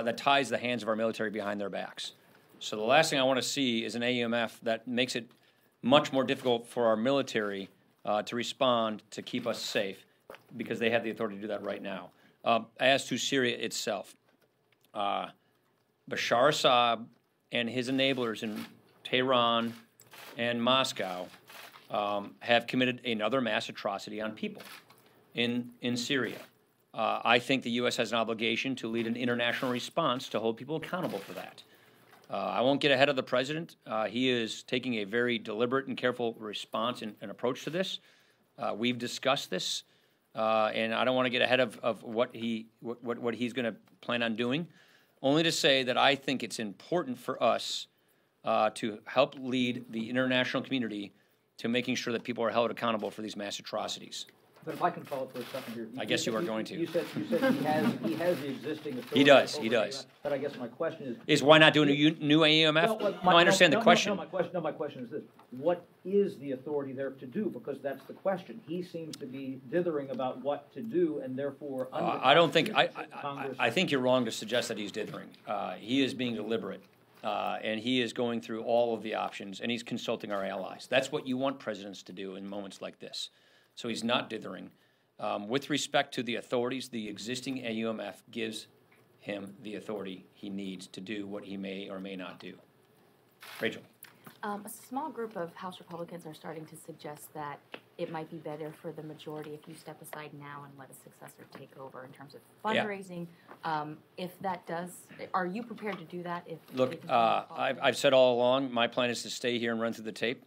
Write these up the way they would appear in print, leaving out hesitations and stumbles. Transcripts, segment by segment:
that ties the hands of our military behind their backs. So the last thing I want to see is an AUMF that makes it much more difficult for our military to respond to keep us safe, because they have the authority to do that right now. As to Syria itself, Bashar Assad and his enablers in Tehran and Moscow have committed another mass atrocity on people in Syria. I think the U.S. has an obligation to lead an international response to hold people accountable for that. I won't get ahead of the president. He is taking a very deliberate and careful response and approach to this. We've discussed this, and I don't want to get ahead of what he's going to plan on doing, only to say that I think it's important for us to help lead the international community to making sure that people are held accountable for these mass atrocities. But if I can follow up for a second here. I guess you are going to. You said he has the existing authority. He does. AUMF, but I guess my question is why not do a new AUMF? Well, I understand the question. My question is this: what is the authority there to do? Because that's the question. He seems to be dithering about what to do, and therefore. I don't think. I think you're wrong to suggest that he's dithering. He is being deliberate, and he is going through all of the options, and he's consulting our allies. That's what you want presidents to do in moments like this. So he's not dithering. With respect to the authorities, the existing AUMF gives him the authority he needs to do what he may or may not do. Rachel. A small group of House Republicans are starting to suggest that it might be better for the majority if you step aside now and let a successor take over in terms of fundraising. Yeah. If that does, are you prepared to do that? Look, I've said all along, my plan is to stay here and run through the tape.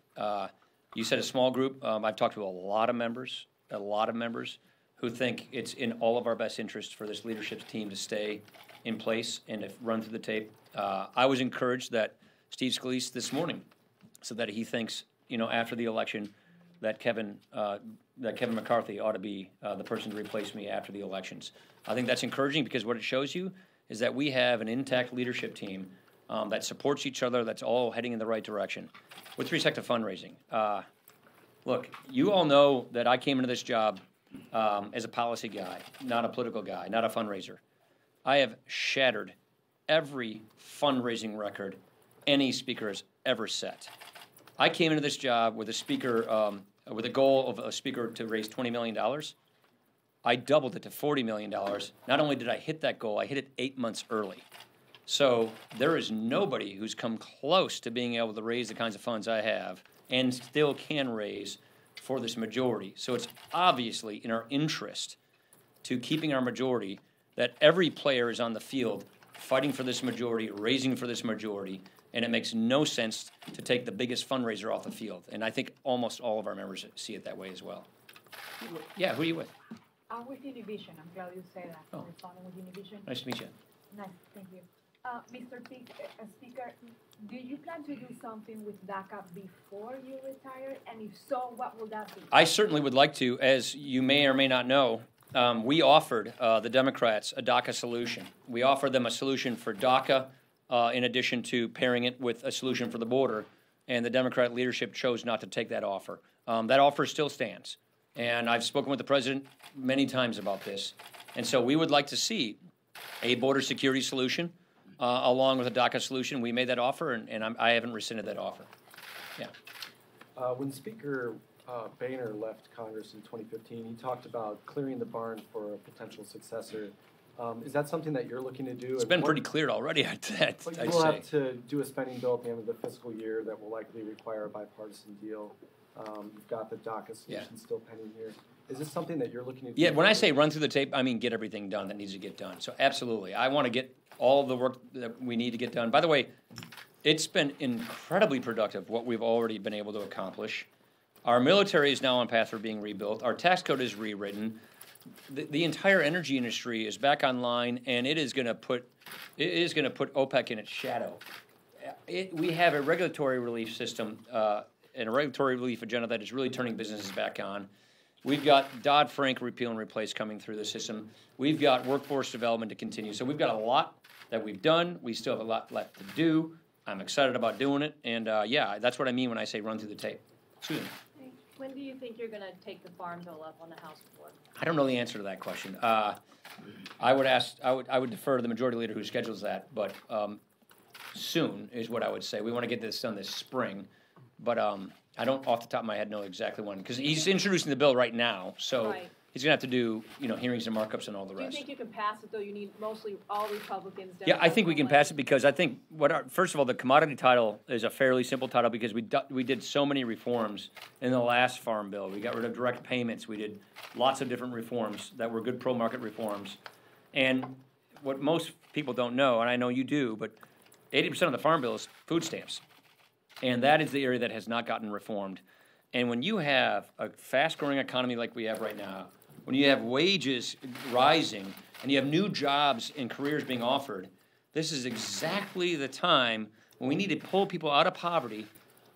You said a small group. I've talked to a lot of members who think it's in all of our best interest for this leadership team to stay in place and to run through the tape. I was encouraged that Steve Scalise this morning said that he thinks, after the election, that Kevin McCarthy ought to be the person to replace me after the elections. I think that's encouraging because what it shows you is that we have an intact leadership team that supports each other, that's all heading in the right direction. With respect to fundraising, look, you all know that I came into this job as a policy guy, not a political guy, not a fundraiser. I have shattered every fundraising record any speaker has ever set. I came into this job with a goal of a speaker to raise $20 million. I doubled it to $40 million. Not only did I hit that goal, I hit it 8 months early. So there is nobody who's come close to being able to raise the kinds of funds I have and still can raise for this majority. So it's obviously in our interest to keeping our majority that every player is on the field fighting for this majority, raising for this majority, and it makes no sense to take the biggest fundraiser off the field. And I think almost all of our members see it that way as well. Yeah, who are you with? I'm with Univision. I'm glad you say that. Oh. With Univision. Nice to meet you. Nice, thank you. Mr. Speaker, do you plan to do something with DACA before you retire? And if so, what will that be? I certainly would like to. As you may or may not know, we offered the Democrats a DACA solution. We offered them a solution for DACA in addition to pairing it with a solution for the border, and the Democrat leadership chose not to take that offer. That offer still stands, and I've spoken with the president many times about this. And so we would like to see a border security solution along with a DACA solution. We made that offer, and I haven't rescinded that offer. Yeah. When Speaker Boehner left Congress in 2015, he talked about clearing the barn for a potential successor. Is that something that you're looking to do? It's been pretty clear already, I'd say. You will have to do a spending bill at the end of the fiscal year that will likely require a bipartisan deal. You've got the DACA solution still pending here. Is this something that you're looking to do? Yeah, when I say run through the tape, I mean get everything done that needs to get done. So absolutely. I want to get all of the work that we need to get done. By the way, it's been incredibly productive what we've already been able to accomplish. Our military is now on path for being rebuilt. Our tax code is rewritten. The entire energy industry is back online, and it is going to put OPEC in its shadow. We have a regulatory relief system and a regulatory relief agenda that is really turning businesses back on. We've got Dodd-Frank repeal and replace coming through the system. We've got workforce development to continue. So we've got a lot that we've done. We still have a lot left to do. I'm excited about doing it. And, yeah, that's what I mean when I say run through the tape. Susan. When do you think you're going to take the farm bill up on the House floor? I don't know the answer to that question. I would defer to the majority leader who schedules that, but soon is what I would say. We want to get this done this spring, but I don't off the top of my head know exactly when, because he's introducing the bill right now, so Right. he's gonna have to do, hearings and markups and all the Do you rest. think you can pass it, though? You need mostly all Republicans. Yeah, I think we can pass it Democrats, because I think first of all, the commodity title is a fairly simple title because we did so many reforms in the last farm bill. We got rid of direct payments. We did lots of different reforms that were good pro-market reforms. And what most people don't know, and I know you do, but 80% of the farm bill is food stamps. And that is the area that has not gotten reformed. And when you have a fast-growing economy like we have right now, when you have wages rising and you have new jobs and careers being offered, this is exactly the time when we need to pull people out of poverty,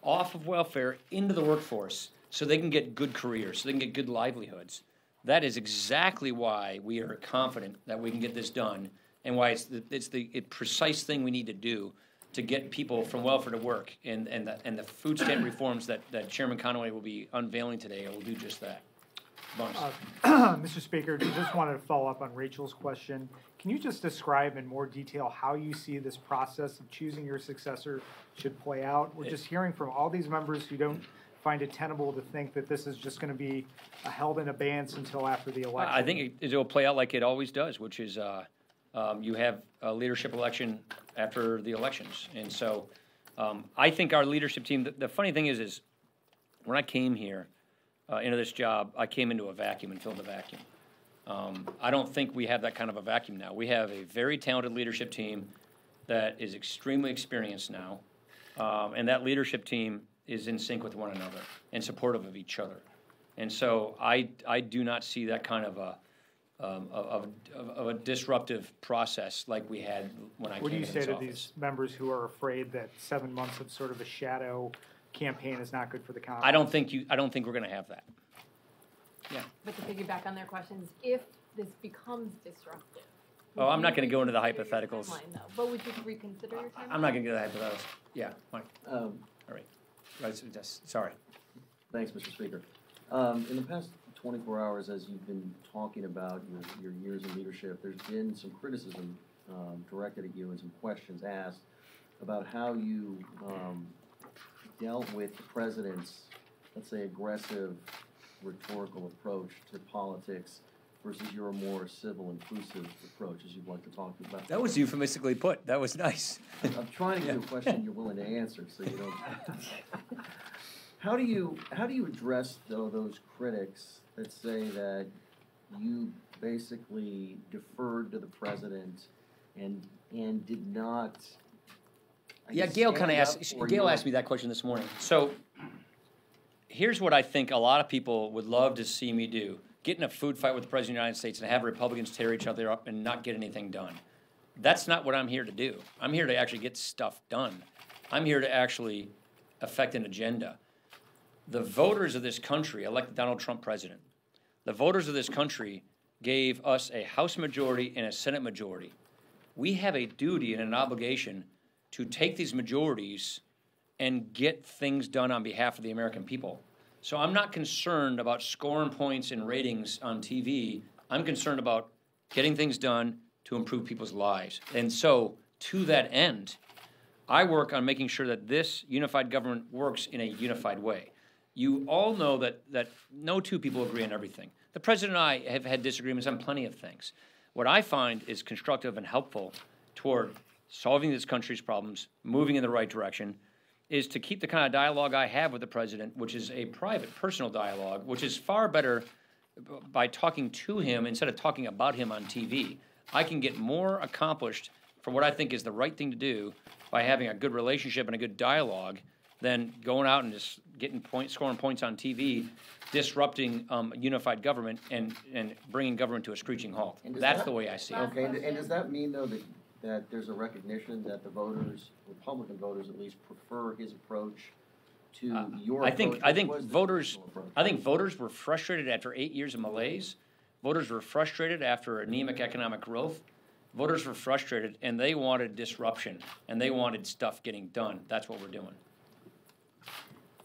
off of welfare, into the workforce so they can get good careers, so they can get good livelihoods. That is exactly why we are confident that we can get this done and why it's the precise thing we need to do to get people from welfare to work. And the food stamp reforms that Chairman Conaway will be unveiling today will do just that. Mr. Speaker, just wanted to follow up on Rachel's question. Can you just describe in more detail how you see this process of choosing your successor should play out? We're just hearing from all these members who don't find it tenable to think that this is just going to be held in abeyance until after the election. I think it will play out like it always does, which is you have a leadership election after the elections. And so I think our leadership team, the funny thing is when I came here into this job, I came into a vacuum and filled a vacuum. I don't think we have that kind of a vacuum now. We have a very talented leadership team that is extremely experienced now, and that leadership team is in sync with one another and supportive of each other. And so I do not see that kind of a disruptive process like we had when I What do came you into say this to office. these members who are afraid that 7 months of sort of a shadow campaign is not good for the conference? I don't think we're going to have that. Yeah. But to piggyback on their questions, if this becomes disruptive. Oh, I'm not going to go into the hypotheticals. Timeline, though. But would you reconsider your timeline? I'm not going to get into the hypotheticals. Yeah, Mike. Um, All right. Sorry. Thanks, Mr. Speaker. In the past 24 hours, as you've been talking about your years in leadership, there's been some criticism directed at you and some questions asked about how you dealt with the president's, let's say, aggressive rhetorical approach to politics versus your more civil, inclusive approach, as you'd like to talk about. That was euphemistically put. That was nice. I'm trying to get a question you're willing to answer, so you don't. How do you address those critics that say that you basically deferred to the president and did not? Yeah, Gail kind of asked me that question this morning. So here's what I think a lot of people would love to see me do: get in a food fight with the president of the United States and have Republicans tear each other up and not get anything done. That's not what I'm here to do. I'm here to actually get stuff done. I'm here to actually affect an agenda. The voters of this country elected Donald Trump president. The voters of this country gave us a House majority and a Senate majority. We have a duty and an obligation to take these majorities and get things done on behalf of the American people. So I'm not concerned about scoring points and ratings on TV. I'm concerned about getting things done to improve people's lives. And so, to that end, I work on making sure that this unified government works in a unified way. You all know that no two people agree on everything. The president and I have had disagreements on plenty of things. What I find is constructive and helpful toward solving this country's problems, moving in the right direction, is to keep the kind of dialogue I have with the president, which is a private, personal dialogue, which is far better by talking to him instead of talking about him on TV. I can get more accomplished for what I think is the right thing to do by having a good relationship and a good dialogue than going out and just scoring points on TV, disrupting unified government and bringing government to a screeching halt. That's the way I see it. Okay, and does that mean, though, that there's a recognition that the voters, Republican voters at least, prefer his approach to your approach? I think voters were frustrated after 8 years of malaise. Voters were frustrated after anemic economic growth. Voters were frustrated, and they wanted disruption, and they wanted stuff getting done. That's what we're doing.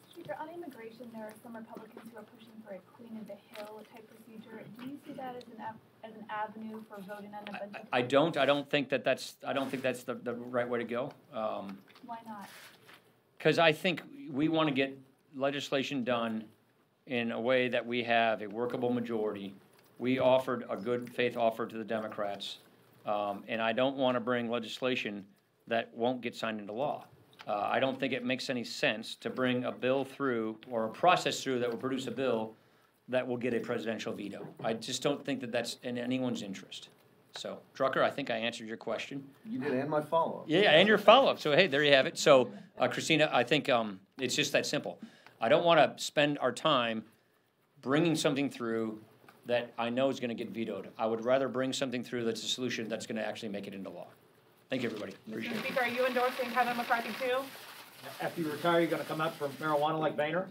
Speaker, on immigration, there are some Republicans who are pushing for a Queen of the Hill type procedure. Do you see that as an avenue for voting on a budget? I don't think that's the right way to go. Why not? Because I think we want to get legislation done in a way that we have a workable majority. We offered a good faith offer to the Democrats, and I don't want to bring legislation that won't get signed into law. I don't think it makes any sense to bring a bill through or a process through that will produce a bill that will get a presidential veto. I just don't think that that's in anyone's interest. So, Drucker, I think I answered your question. You did, and my follow-up. Yeah, and your follow-up. So, hey, there you have it. So, Christina, I think it's just that simple. I don't want to spend our time bringing something through that I know is going to get vetoed. I would rather bring something through that's a solution that's going to actually make it into law. Thank you, everybody. Appreciate it. Speaker, are you endorsing Kevin McCarthy too? After you retire, you're gonna come out for marijuana like Boehner?